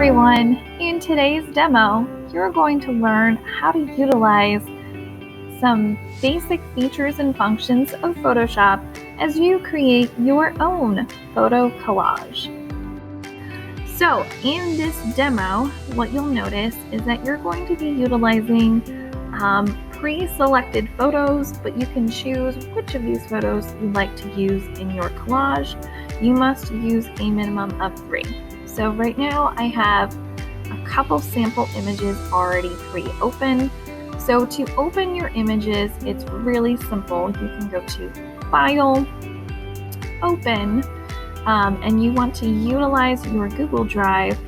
everyone! In today's demo, you're going to learn how to utilize some basic features and functions of Photoshop as you create your own photo collage. So in this demo, what you'll notice is that you're going to be utilizing pre-selected photos, but you can choose which of these photos you'd like to use in your collage. You must use a minimum of 3. So right now I have a couple sample images already pre-open. So to open your images, it's really simple. You can go to File, Open, and you want to utilize your Google Drive,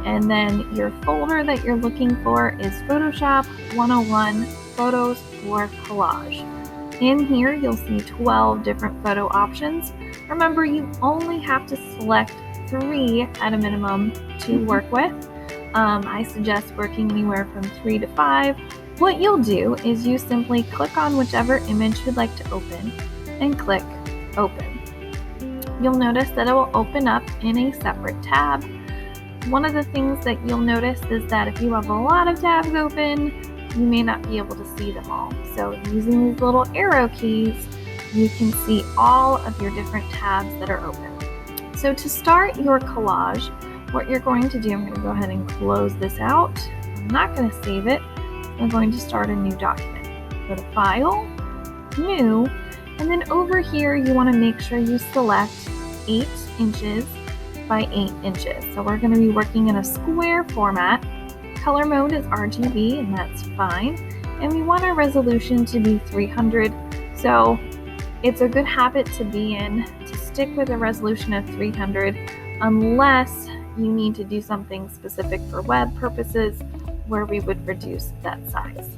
and then your folder that you're looking for is Photoshop 101 Photos for Collage. In here, you'll see 12 different photo options. Remember, you only have to select 3 at a minimum to work with. I suggest working anywhere from 3 to 5. What you'll do is you simply click on whichever image you'd like to open and click Open. You'll notice that it will open up in a separate tab. One of the things that you'll notice is that if you have a lot of tabs open, you may not be able to see them all. So using these little arrow keys, you can see all of your different tabs that are open. So to start your collage, what you're going to do, I'm going to go ahead and close this out. I'm not going to save it. I'm going to start a new document. Go to File, New, and then over here you want to make sure you select 8 inches by 8 inches. So we're going to be working in a square format. Color mode is RGB, and that's fine. And we want our resolution to be 300. So it's a good habit to be in to stick with a resolution of 300 unless you need to do something specific for web purposes where we would reduce that size.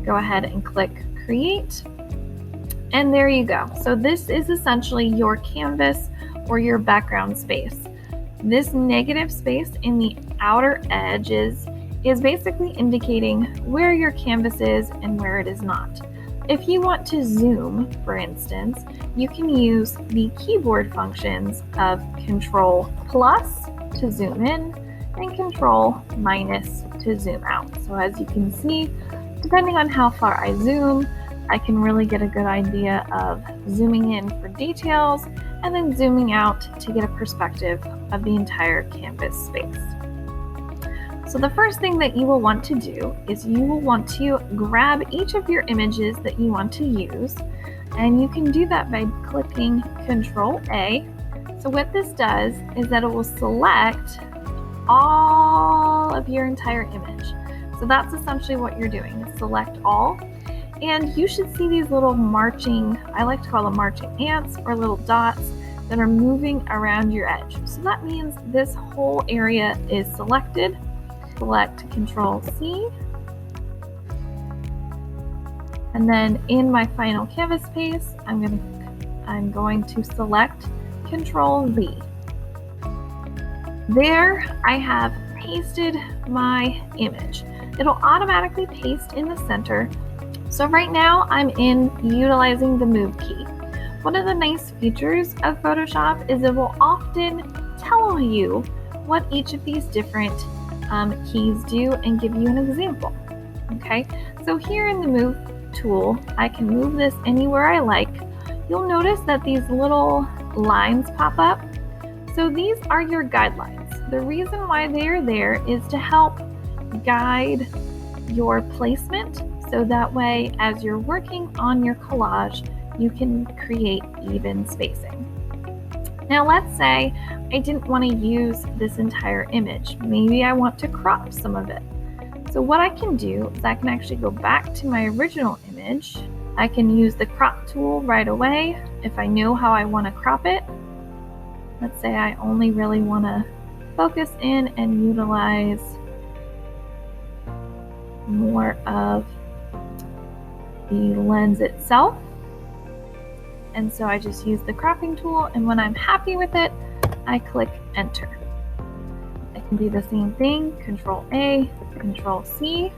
Go ahead and click Create, and there you go. So this is essentially your canvas or your background space. This negative space in the outer edges is basically indicating where your canvas is and where it is not. If you want to zoom, for instance, you can use the keyboard functions of Control+ to zoom in and Control- to zoom out. So as you can see, depending on how far I zoom, I can really get a good idea of zooming in for details and then zooming out to get a perspective of the entire canvas space. So the first thing that you will want to do is you will want to grab each of your images that you want to use, and you can do that by clicking Control-A. So what this does is that it will select all of your entire image. So that's essentially what you're doing, is select all. And you should see these little marching, I like to call them marching ants or little dots that are moving around your edge. So that means this whole area is selected. Select Control-C. And then in my final canvas space, I'm going to select Control-V. There I have pasted my image. It'll automatically paste in the center. So right now I'm utilizing the Move key. One of the nice features of Photoshop is it will often tell you what each of these different keys do and give you an example. Okay, so here in the Move tool, I can move this anywhere I like. You'll notice that these little lines pop up. So these are your guidelines. The reason why they are there is to help guide your placement, so that way as you're working on your collage, you can create even spacing. Now let's say I didn't want to use this entire image. Maybe I want to crop some of it. So what I can do is I can actually go back to my original image. I can use the crop tool right away if I know how I want to crop it. Let's say I only really want to focus in and utilize more of the lens itself. And so I just use the cropping tool, and when I'm happy with it, I click Enter. I can do the same thing, Control-A, Control-C,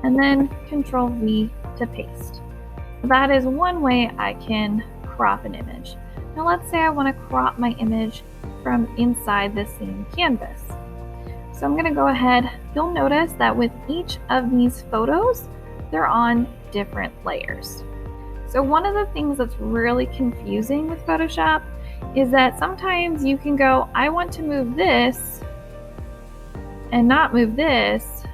and then Control-V to paste. So that is one way I can crop an image. Now let's say I want to crop my image from inside the same canvas. So I'm going to go ahead. You'll notice that with each of these photos, they're on different layers. So one of the things that's really confusing with Photoshop is that sometimes you can go, I want to move this and not move this.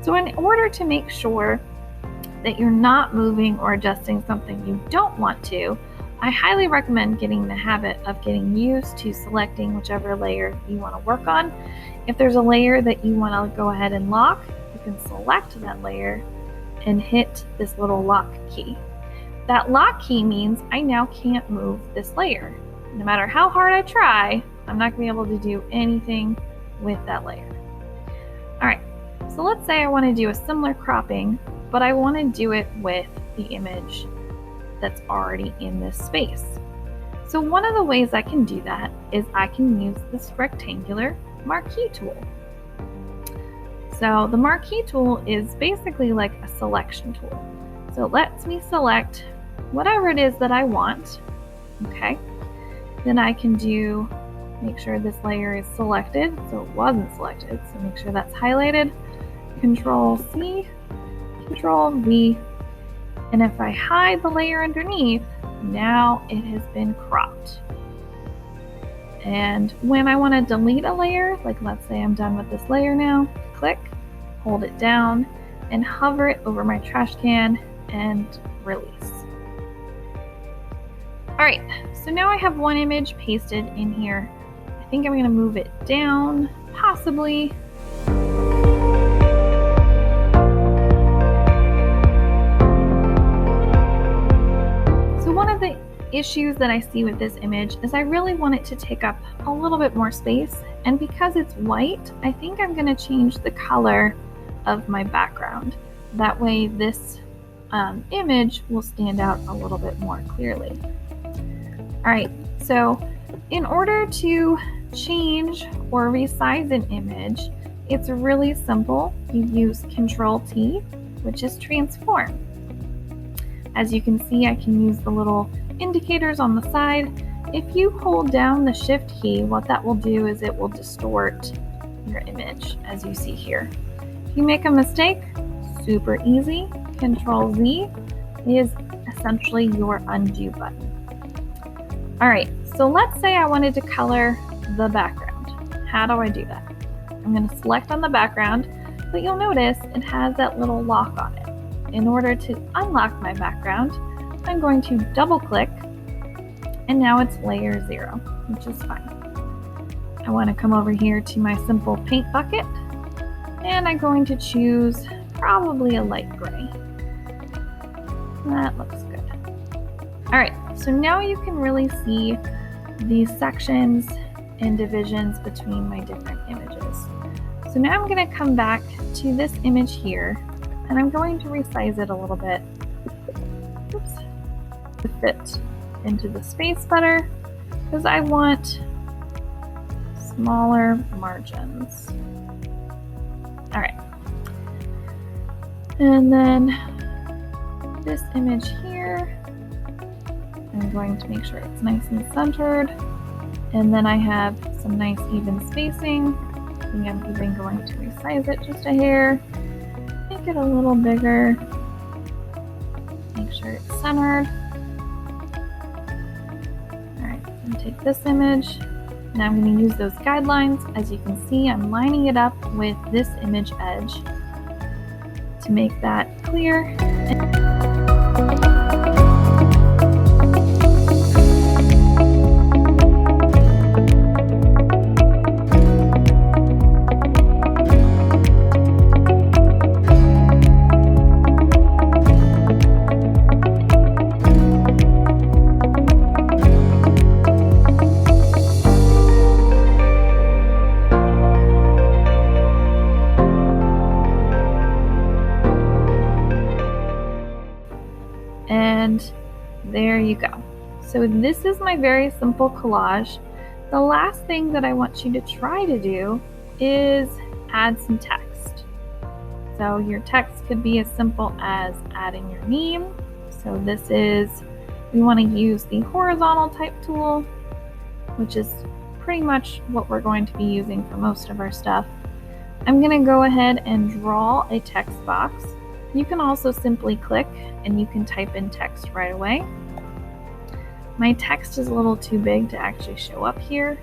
So in order to make sure that you're not moving or adjusting something you don't want to, I highly recommend getting the habit of getting used to selecting whichever layer you want to work on. If there's a layer that you want to go ahead and lock, you can select that layer and hit this little lock key. That lock key means I now can't move this layer. No matter how hard I try, I'm not going to be able to do anything with that layer. All right, so let's say I want to do a similar cropping, but I want to do it with the image that's already in this space. So one of the ways I can do that is I can use this rectangular Marquee Tool. So the Marquee Tool is basically like a selection tool. So it lets me select whatever it is that I want, okay? Then I can make sure this layer is selected, so it wasn't selected, so make sure that's highlighted, Control C, Control V, and if I hide the layer underneath, now it has been cropped. And when I want to delete a layer, like let's say I'm done with this layer now, click, hold it down, and hover it over my trash can and release. All right, so now I have one image pasted in here. I think I'm going to move it down, possibly. So one of the issues that I see with this image is I really want it to take up a little bit more space, and because it's white, I think I'm going to change the color of my background. That way this image will stand out a little bit more clearly. All right, so in order to change or resize an image, it's really simple. You use Control T, which is transform. As you can see, I can use the little indicators on the side. If you hold down the Shift key, what that will do is it will distort your image, as you see here. If you make a mistake, super easy. Control Z is essentially your undo button. All right, so let's say I wanted to color the background. How do I do that? I'm going to select on the background, but you'll notice it has that little lock on it. In order to unlock my background, I'm going to double click, and now it's layer 0, which is fine. I want to come over here to my simple paint bucket, and I'm going to choose probably a light gray. That looks good. All right, so now you can really see these sections and divisions between my different images. So now I'm going to come back to this image here, and I'm going to resize it a little bit, to fit into the space better, because I want smaller margins. All right. And then this image here, I'm going to make sure it's nice and centered. And then I have some nice even spacing. I think I'm even going to resize it just a hair. Make it a little bigger. Make sure it's centered. All right, I'm gonna take this image. Now I'm going to use those guidelines. As you can see, I'm lining it up with this image edge to make that clear. And there you go. So this is my very simple collage. The last thing that I want you to try to do is add some text. So your text could be as simple as adding your name. So this is, we want to use the horizontal type tool, which is pretty much what we're going to be using for most of our stuff. I'm going to go ahead and draw a text box. You can also simply click and you can type in text right away. My text is a little too big to actually show up here.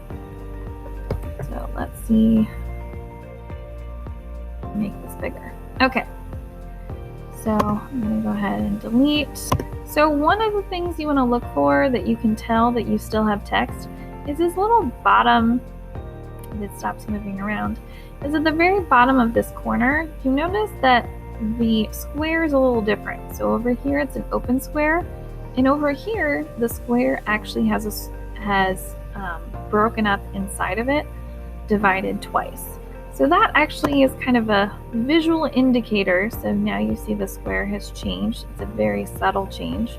So let's see, make this bigger. Okay, so I'm going to go ahead and delete. So one of the things you want to look for that you can tell that you still have text is this little bottom, if it stops moving around, is at the very bottom of this corner. You notice that the square is a little different. So over here it's an open square, and over here the square actually has broken up inside of it, divided twice. So that actually is kind of a visual indicator. So now you see the square has changed. It's a very subtle change.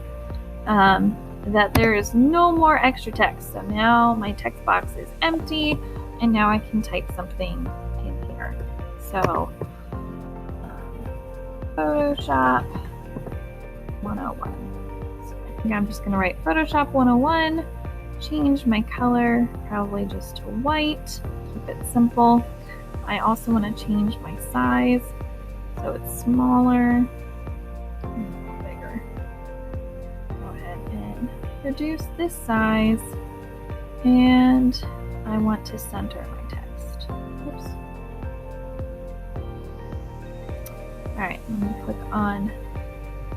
That there is no more extra text. So now my text box is empty, and now I can type something in here. So Photoshop 101. So I think I'm just going to write Photoshop 101, change my color, probably just to white, keep it simple. I also want to change my size so it's smaller, and a little bigger. Go ahead and reduce this size, and I want to center my text. Oops. Alright, let me click on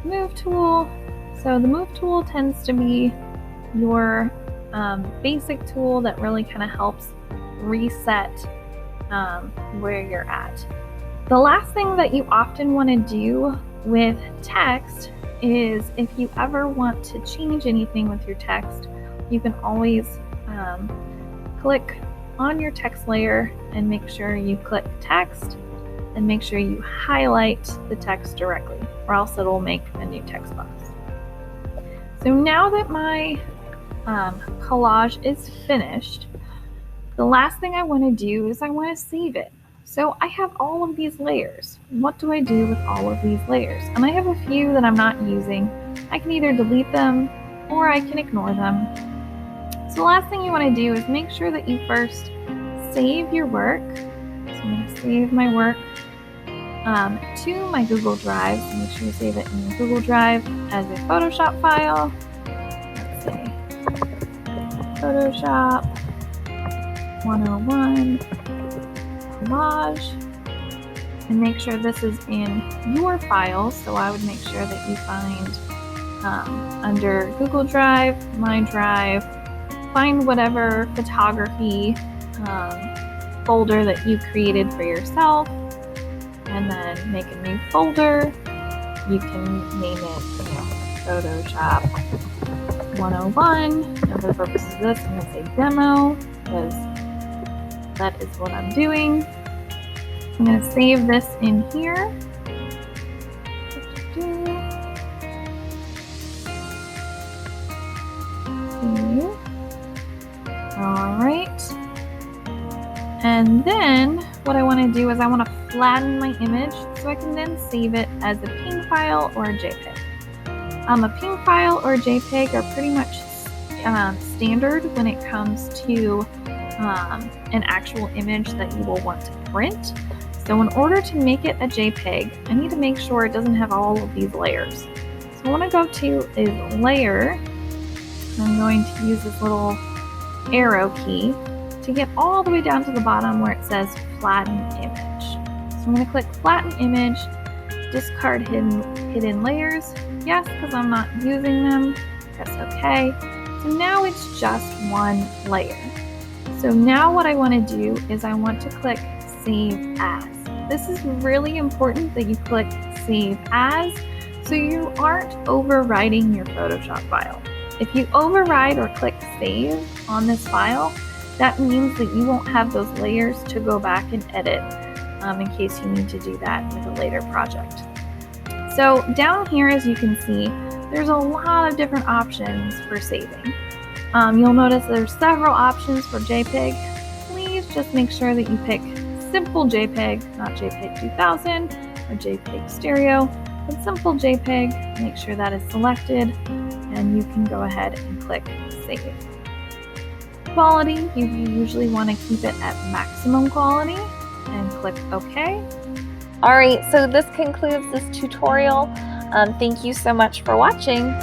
Move Tool. So the Move Tool tends to be your basic tool that really kind of helps reset where you're at. The last thing that you often want to do with text is if you ever want to change anything with your text, you can always click on your text layer and make sure you click text and make sure you highlight the text directly, or else it'll make a new text box. So now that my collage is finished, the last thing I want to do is I want to save it. So I have all of these layers. What do I do with all of these layers? And I have a few that I'm not using. I can either delete them or I can ignore them. So the last thing you want to do is make sure that you first save your work. So I'm going to save my work to my Google Drive. So make sure you save it in Google Drive as a Photoshop file. Let's see, Photoshop 101 collage, and make sure this is in your files. So I would make sure that you find under Google Drive, My Drive, find whatever photography folder that you created for yourself, and then make a new folder. You can name it, Photoshop 101. And for the purposes of this, I'm going to say demo, because that is what I'm doing. I'm going to save this in here. All right. And then what I want to do is I want to flatten my image so I can then save it as a PNG file or a JPEG. A PNG file or a JPEG are pretty much standard when it comes to an actual image that you will want to print. So in order to make it a JPEG, I need to make sure it doesn't have all of these layers. So I want to go to a layer. I'm going to use this little arrow key to get all the way down to the bottom where it says flatten image. So I'm going to click flatten image, discard hidden layers. Yes, because I'm not using them. Press OK. So now it's just one layer. So now what I want to do is I want to click Save As. This is really important that you click Save As so you aren't overwriting your Photoshop file. If you override or click Save on this file, that means that you won't have those layers to go back and edit in case you need to do that with a later project. So down here, as you can see, there's a lot of different options for saving. You'll notice there's several options for JPEG. Please just make sure that you pick simple JPEG, not JPEG 2000 or JPEG stereo, but simple JPEG. Make sure that is selected, and you can go ahead and click Save. Quality, you usually want to keep it at maximum quality. and click OK. All right, so this concludes this tutorial. Thank you so much for watching.